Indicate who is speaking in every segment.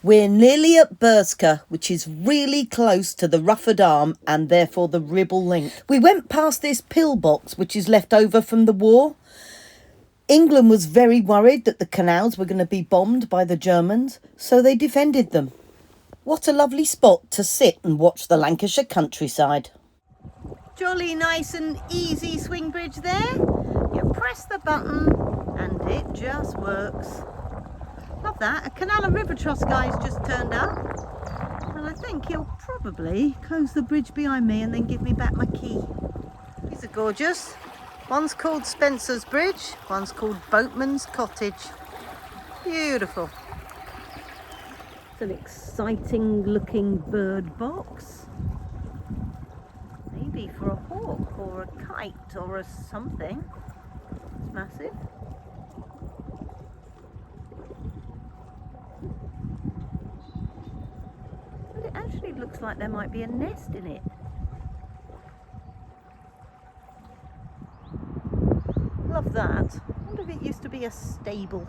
Speaker 1: We're nearly at Burscough, which is really close to the Rufford Arm and therefore the Ribble Link. We went past this pillbox, which is left over from the war. England was very worried that the canals were going to be bombed by the Germans, so they defended them. What a lovely spot to sit and watch the Lancashire countryside. Jolly nice and easy swing bridge there. You press the button and it just works. Love that. A Canal and River Trust guy's just turned up, and I think he'll probably close the bridge behind me and then give me back my key. These are gorgeous. One's called Spencer's Bridge, one's called Boatman's Cottage. Beautiful. It's an exciting looking bird box. Maybe for a hawk or a kite or a something. It's massive. But it actually looks like there might be a nest in it. Love that. I wonder if it used to be a stable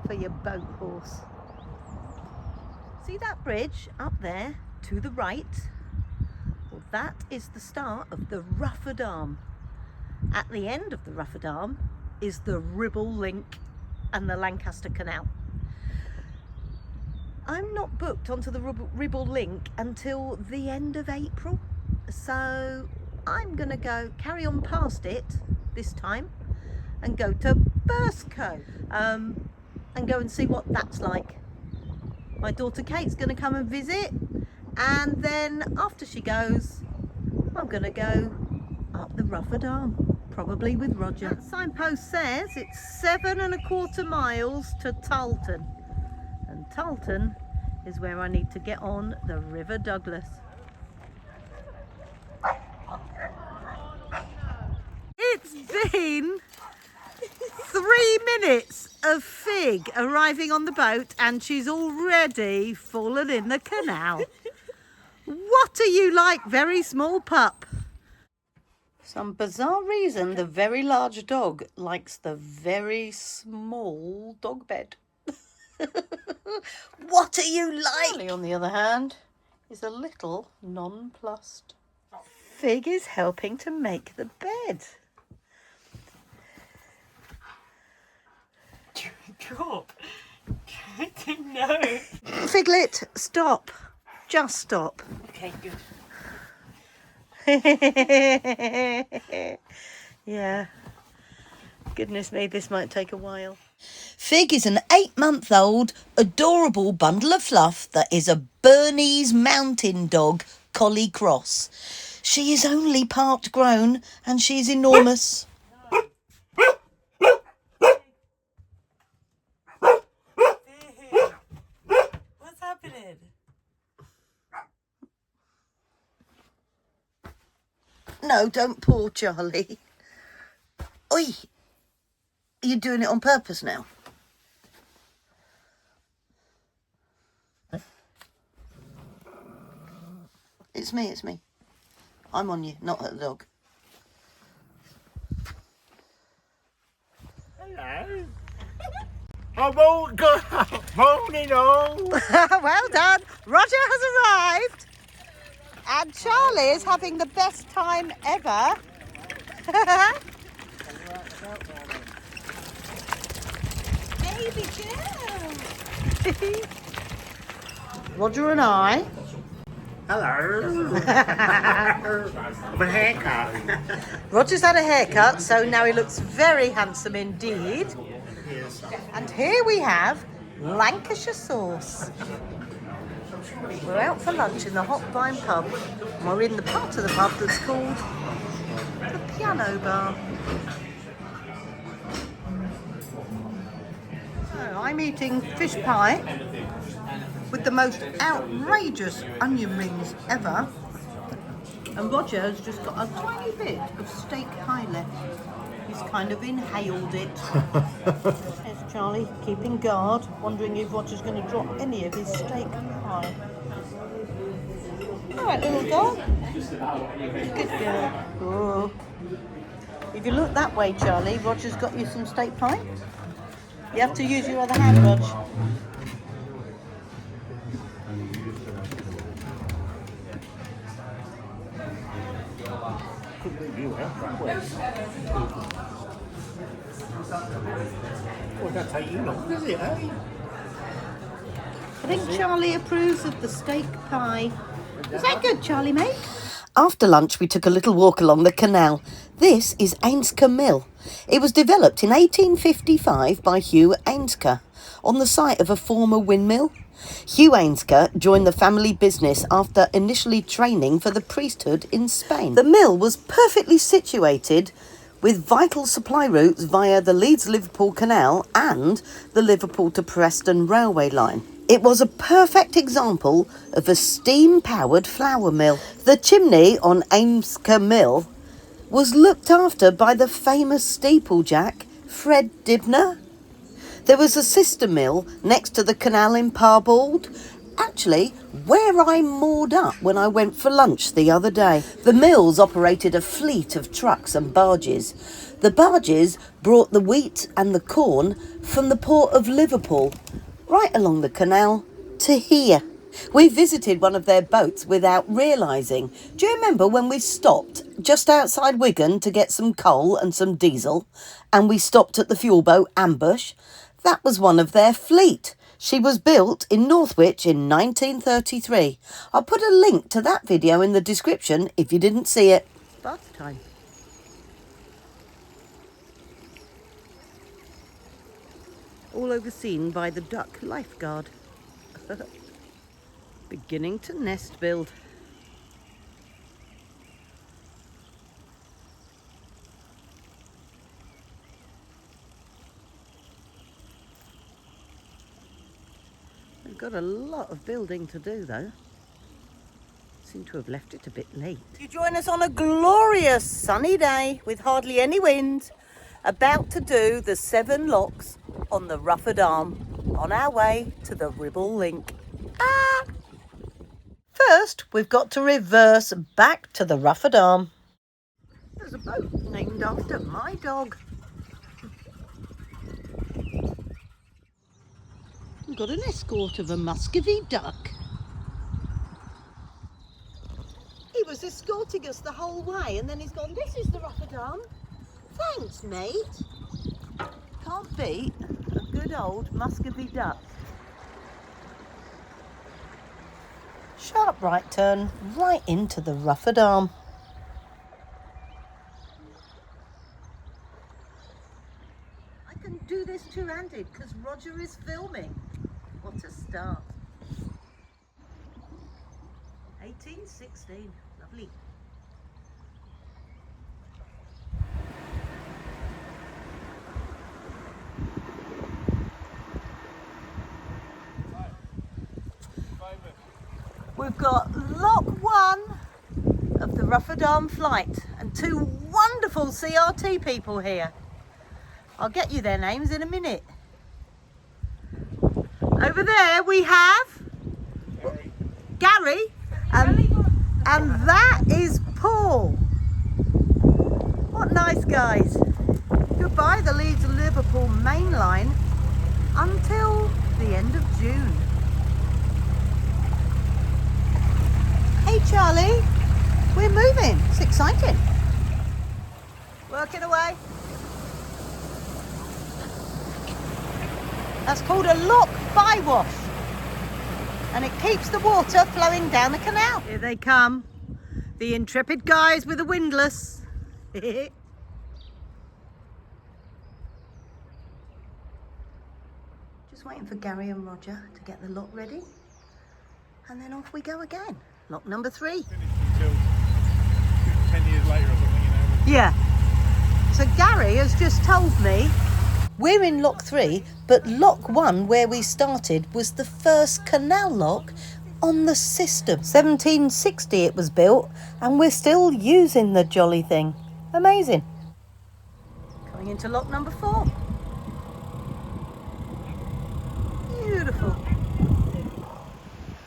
Speaker 1: for your boat horse. See that bridge up there to the right? Well, that is the start of the Rufford Arm. At the end of the Rufford Arm is the Ribble Link and the Lancaster Canal. I'm not booked onto the Ribble Link until the end of April, so I'm going to go carry on past it this time and go to Burscough and go and see what that's like. My daughter Kate's going to come and visit, and then after she goes, I'm going to go up the Rufford Arm, probably with Roger. That signpost says it's 7¼ miles to Tarlton, and Tarlton is where I need to get on the River Douglas. It's been 3 minutes of Fig arriving on the boat and she's already fallen in the canal. What are you like, very small pup? For some bizarre reason, the very large dog likes the very small dog bed. What are you like? Charlie, on the other hand, is a little nonplussed. Fig is helping to make the bed.
Speaker 2: God, no.
Speaker 1: Figlet, stop. Just stop.
Speaker 2: Okay, good.
Speaker 1: Yeah. Goodness me, this might take a while. Fig is an 8-month-old, adorable bundle of fluff that is a Bernese mountain dog collie cross. She is only part grown and she's enormous.
Speaker 2: What's happening?
Speaker 1: No, don't paw Charlie. Oi! Are you doing it on purpose now? It's me. I'm on you, not at the dog.
Speaker 2: Hello. Morning all.
Speaker 1: Well done. Roger has arrived. And Charlie is having the best time ever. Baby Joe. Roger and I.
Speaker 2: Hello. My haircut.
Speaker 1: Roger's had a haircut, so now he looks very handsome indeed. And here we have Lancashire sauce. We're out for lunch in the Hot Vine pub. And we're in the part of the pub that's called the Piano Bar. So I'm eating fish pie with the most outrageous onion rings ever. And Roger's just got a tiny bit of steak pie left. He's kind of inhaled it. There's Charlie keeping guard, wondering if Roger's going to drop any of his steak pie. All right, little dog. Good girl. Oh. If you look that way, Charlie, Roger's got you some steak pie. You have to use your other hand, Rog.
Speaker 2: Well, that take you long, does it, eh?
Speaker 1: I think Charlie approves of the steak pie. Is that good, Charlie, mate? After lunch, we took a little walk along the canal. This is Aninska Mill. It was developed in 1855 by Hugh Aninska on the site of a former windmill. Hugh Aninska joined the family business after initially training for the priesthood in Spain. The mill was perfectly situated with vital supply routes via the Leeds-Liverpool Canal and the Liverpool to Preston railway line. It was a perfect example of a steam-powered flour mill. The chimney on Aninska Mill was looked after by the famous steeplejack Fred Dibner. There was a sister mill next to the canal in Parbold, actually where I moored up when I went for lunch the other day. The mills operated a fleet of trucks and barges. The barges brought the wheat and the corn from the port of Liverpool right along the canal to here. We visited one of their boats without realising. Do you remember when we stopped just outside Wigan to get some coal and some diesel, and we stopped at the fuel boat Ambush? That was one of their fleet. She was built in Northwich in 1933. I'll put a link to that video in the description if you didn't see it. Bath time. All overseen by the duck lifeguard. Beginning to nest build. We've got a lot of building to do though. Seem to have left it a bit late. You join us on a glorious sunny day with hardly any wind, about to do the 7 locks on the Rufford Arm on our way to the Ribble Link. First, we've got to reverse back to the Rufford Arm. There's a boat named after my dog. We've got an escort of a Muscovy duck. He was escorting us the whole way and then he's gone, this is the Rufford Arm. Thanks, mate. Can't beat a good old Muscovy duck. Sharp right turn right into the Rufford Arm. I can do this two-handed because Roger is filming. What a start. 1816, lovely. We've got lock 1 of the Rufford Arm flight and 2 wonderful CRT people here. I'll get you their names in a minute. Over there we have Gary and that is Paul. What nice guys. Goodbye the Leeds and Liverpool main line until the end of June. Hey Charlie, we're moving. It's exciting. Working away. That's called a lock bywash. And it keeps the water flowing down the canal. Here they come. The intrepid guys with the windlass. Just waiting for Gary and Roger to get the lock ready. And then off we go again. Lock number 3.
Speaker 3: Finished until 10 years later or something, you know.
Speaker 1: Yeah. So Gary has just told me we're in lock 3, but lock 1 where we started was the first canal lock on the system. 1760 it was built and we're still using the jolly thing. Amazing. Going into lock number 4. Beautiful.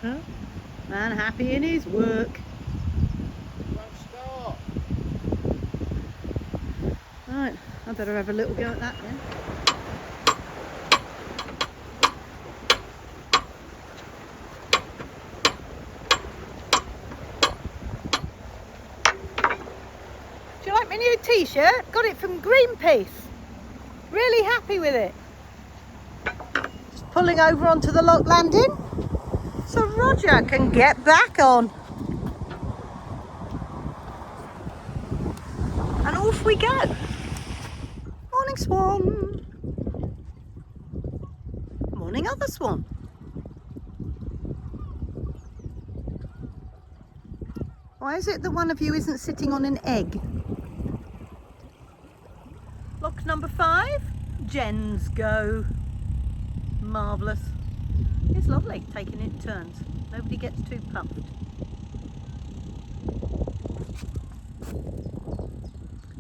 Speaker 1: Huh? Man happy in his work. Right, I better have a little go at that then. new t-shirt. Got it from Greenpeace. Really happy with it. Just pulling over onto the lock landing so Roger can get back on. And off we go. Morning, Swan. Morning, other Swan. Why is it that one of you isn't sitting on an egg? Lock number 5, Jen's go. Marvellous. It's lovely taking it in turns. Nobody gets too puffed.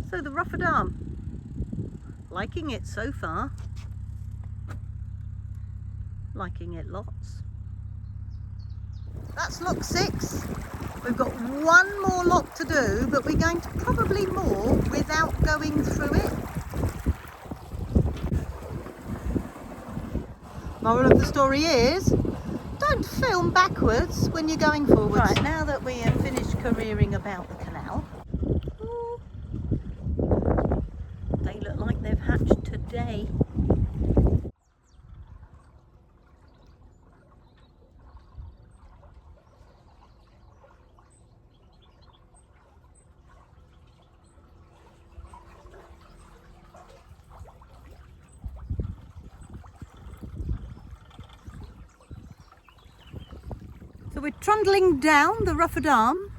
Speaker 1: So the Rufford Arm. Liking it so far. Liking it lots. That's lock 6. We've got one more lock to do, but we're going to probably more without going through it. Moral of the story is, don't film backwards when you're going forwards. Right, now that we have finished careering about the canal, ooh, they look like they've hatched today. So we're trundling down the Rufford Arm,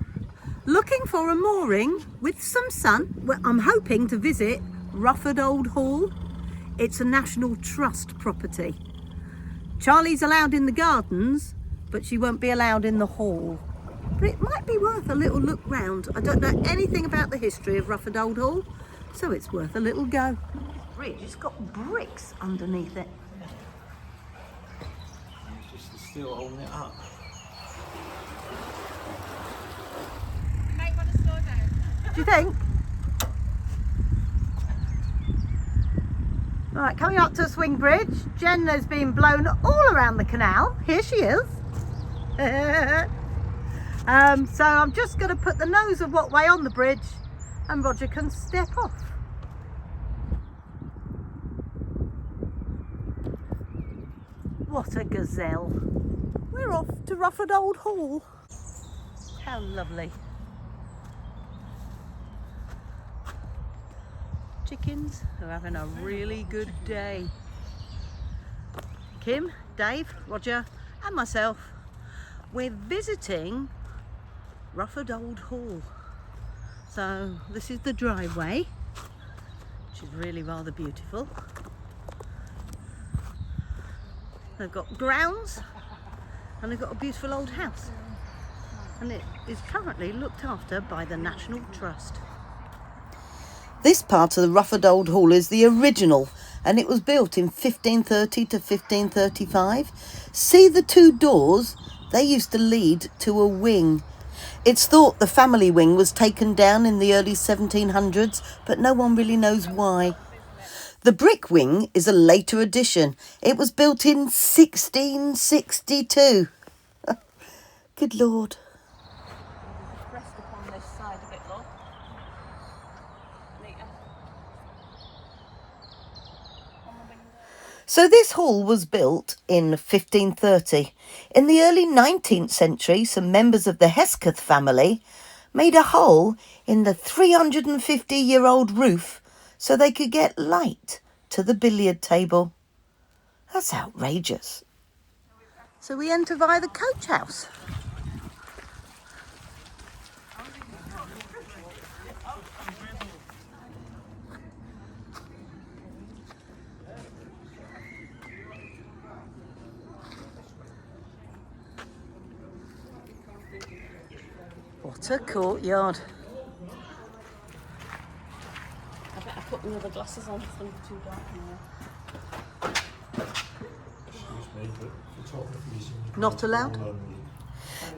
Speaker 1: looking for a mooring with some sun. Well, I'm hoping to visit Ruffford Old Hall. It's a National Trust property. Charlie's allowed in the gardens, but she won't be allowed in the hall. But it might be worth a little look round. I don't know anything about the history of Rufford Old Hall, so it's worth a little go. This bridge has got bricks underneath it.
Speaker 2: It's just the steel holding it up.
Speaker 1: Do you think? Right, coming up to the swing bridge. Jen has been blown all around the canal. Here she is. So I'm just going to put the nose of what way on the bridge and Roger can step off. What a gazelle. We're off to Rufford Old Hall. How lovely. Chickens are having a really good day. Kim, Dave, Roger and myself, we're visiting Rufford Old Hall. So this is the driveway, which is really rather beautiful. They've got grounds and they've got a beautiful old house, and it is currently looked after by the National Trust. This part of the Rufford Old Hall is the original, and it was built in 1530 to 1535. See the two doors? They used to lead to a wing. It's thought the family wing was taken down in the early 1700s, but no one really knows why. The brick wing is a later addition. It was built in 1662. Good Lord. Rest upon this side a bit, Lord. So this hall was built in 1530. In the early 19th century, some members of the Hesketh family made a hole in the 350-year-old roof so they could get light to the billiard table. That's outrageous. So we enter via the coach house. What a courtyard.
Speaker 4: I better put my other glasses on, it's too dark now.
Speaker 1: Not allowed?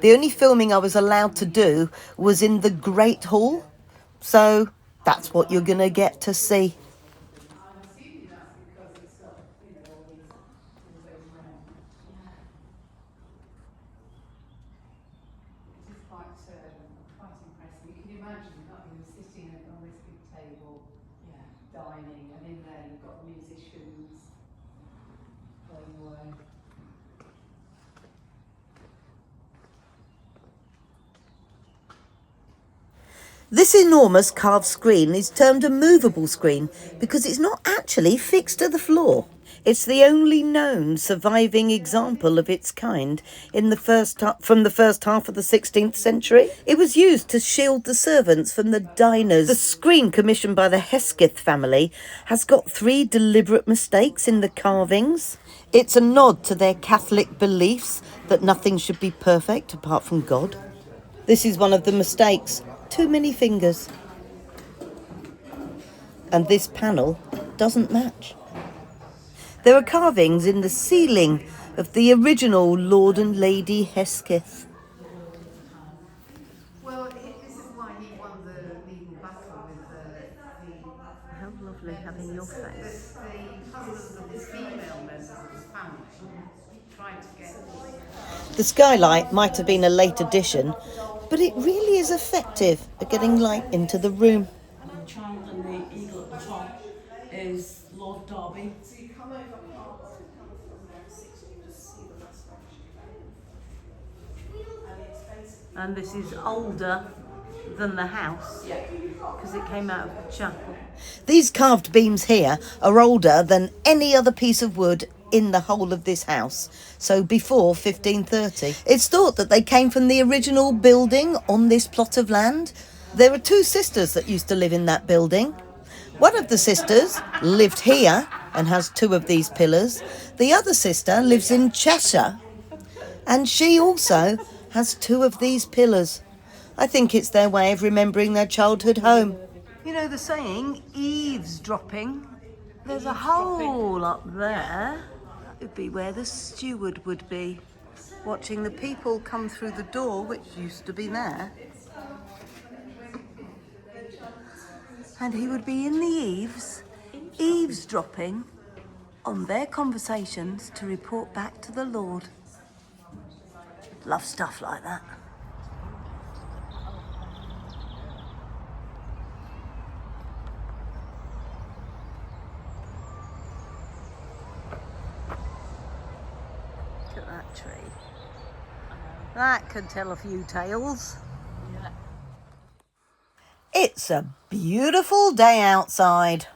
Speaker 1: The only filming I was allowed to do was in the Great Hall, so that's what you're going to get to see.
Speaker 5: Quite impressive. You can imagine, can't you, sitting on this big table.
Speaker 1: This enormous carved screen is termed a movable screen because it's not actually fixed to the floor. It's the only known surviving example of its kind from the first half of the 16th century. It was used to shield the servants from the diners. The screen commissioned by the Hesketh family has got 3 deliberate mistakes in the carvings. It's a nod to their Catholic beliefs that nothing should be perfect apart from God. This is one of the mistakes. Too many fingers. And this panel doesn't match. There are carvings in the ceiling of the original Lord and Lady Hesketh.
Speaker 5: Well, this is why he won the legal battle with the
Speaker 1: How lovely having your face.
Speaker 5: the husbands of the female members of his family trying to get.
Speaker 1: The skylight might have been a late addition, but it really is effective at getting light into the room.
Speaker 4: And the child and the eagle at the top is Lord Derby.
Speaker 1: And this is older than the house because it came out of the chapel. These carved beams here are older than any other piece of wood in the whole of this house, so before 1530. It's thought that they came from the original building on this plot of land. There are 2 sisters that used to live in that building. One of the sisters lived here and has 2 of these pillars. The other sister lives in Cheshire and she also has 2 of these pillars. I think it's their way of remembering their childhood home. You know the saying, eavesdropping? There's a hole up there. That would be where the steward would be, watching the people come through the door, which used to be there. And he would be in the eaves, eavesdropping on their conversations to report back to the Lord. Love stuff like that. Look at that tree. That could tell a few tales.
Speaker 4: Yeah.
Speaker 1: It's a beautiful day outside.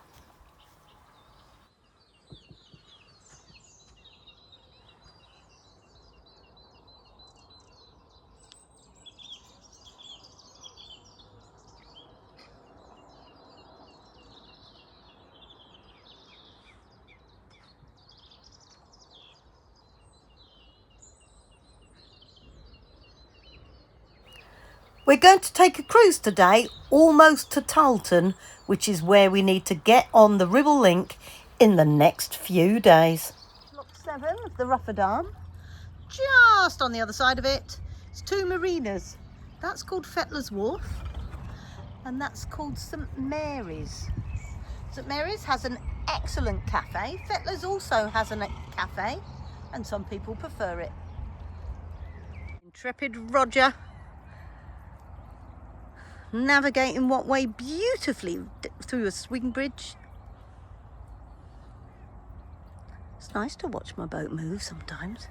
Speaker 1: We're going to take a cruise today, almost to Tarlton, which is where we need to get on the Ribble Link in the next few days. Lock 7 of the Rufford Arm. Just on the other side of it, it's 2 marinas. That's called Fettler's Wharf, and that's called St Mary's. St Mary's has an excellent cafe. Fettler's also has a cafe, and some people prefer it. Intrepid Roger navigating what way beautifully through a swing bridge. It's nice to watch my boat move sometimes.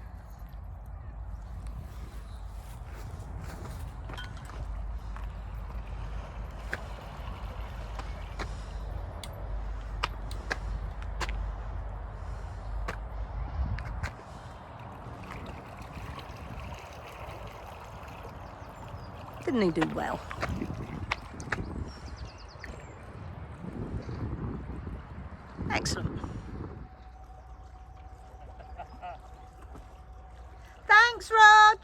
Speaker 1: Didn't he do well? Excellent. Thanks, Rog.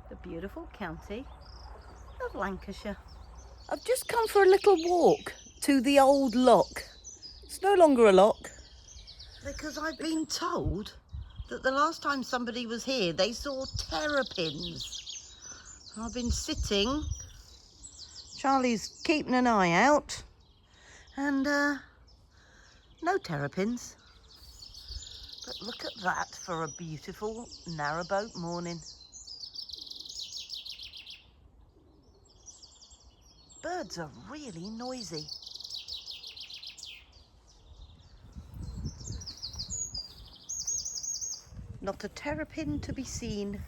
Speaker 1: The beautiful county of Lancashire. I've just come for a little walk to the old lock. It's no longer a lock because I've been told that the last time somebody was here they saw terrapins. I've been sitting, Charlie's keeping an eye out, and no terrapins. But look at that for a beautiful narrowboat morning. Birds are really noisy. Not a terrapin to be seen.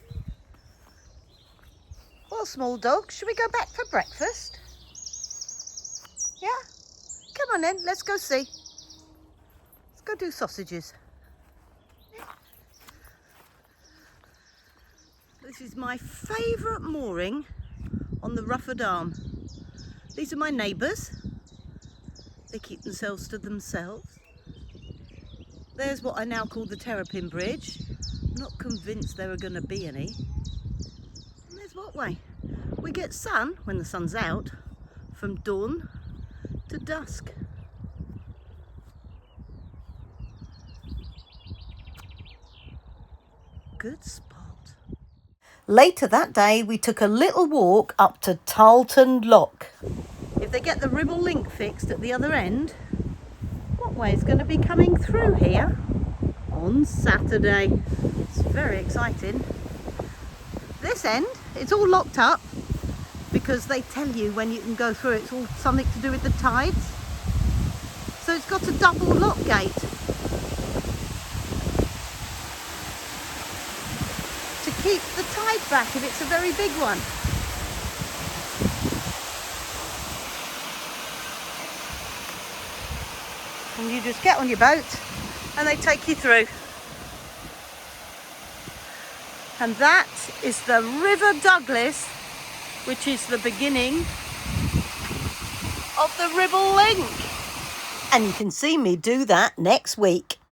Speaker 1: Well, small dog, should we go back for breakfast? Yeah? Come on then, let's go see. Let's go do sausages. This is my favourite mooring on the Rufford Arm. These are my neighbours. They keep themselves to themselves. There's what I now call the Terrapin Bridge. I'm not convinced there are going to be any. And there's Wattway. We get sun when the sun's out from dawn to dusk. Good spot. Later that day we took a little walk up to Tarlton Lock. If they get the Ribble Link fixed at the other end, Wattway is going to be coming through here on Saturday. It's very exciting. This end, it's all locked up because they tell you when you can go through. It's all something to do with the tides. So it's got a double lock gate to keep the tide back if it's a very big one. And you just get on your boat and they take you through. And that is the River Douglas, which is the beginning of the Ribble Link. And you can see me do that next week.